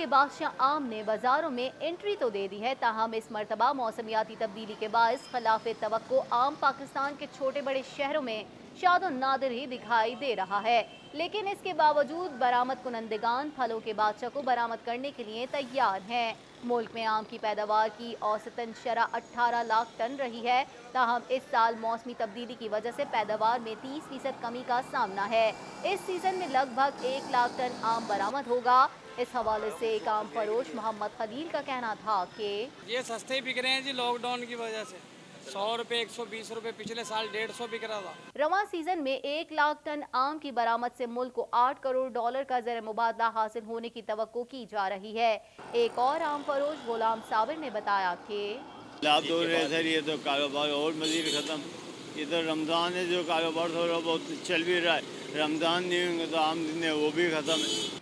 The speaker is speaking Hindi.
के बादशाह आम ने बाजारों में एंट्री तो दे दी है, ताहम इस मरतबा मौसमियाती तब्दीली के बायस खिलाफ तवक्को आम पाकिस्तान के छोटे बड़े शहरों में शादो नादिर ही दिखाई दे रहा है। लेकिन इसके बावजूद बरामद कुनंदगान फलों के बादशाह को बरामद करने के लिए तैयार हैं। मुल्क में आम की पैदावार की औसतन शरह 18 लाख टन रही है, ताहम इस साल मौसमी तब्दीली की वजह से पैदावार में 30% कमी का सामना है। इस सीजन में लगभग 1 लाख टन आम बरामद होगा। इस हवाले से एक आम फरोश मोहम्मद खलील का कहना था कि ये सस्ते बिक रहे हैं जी, लॉकडाउन की वजह से 100 रुपये 120 रुपये, पिछले साल 150 बिक रहा था। रवां सीजन में 1 लाख टन आम की बरामद से मुल्क को $8 करोड़ का ज़र मुबादला हासिल होने की तवक्को की जा रही है। एक और आम फरोश गुलाम साबिर ने बताया कि सर ये तो कारोबार और मजीद ख़त्म। इधर रमज़ान है, जो कारोबार थोड़ा बहुत चल भी रहा है, रमज़ान नहीं होंगे तो आम दिन है वो भी ख़त्म है।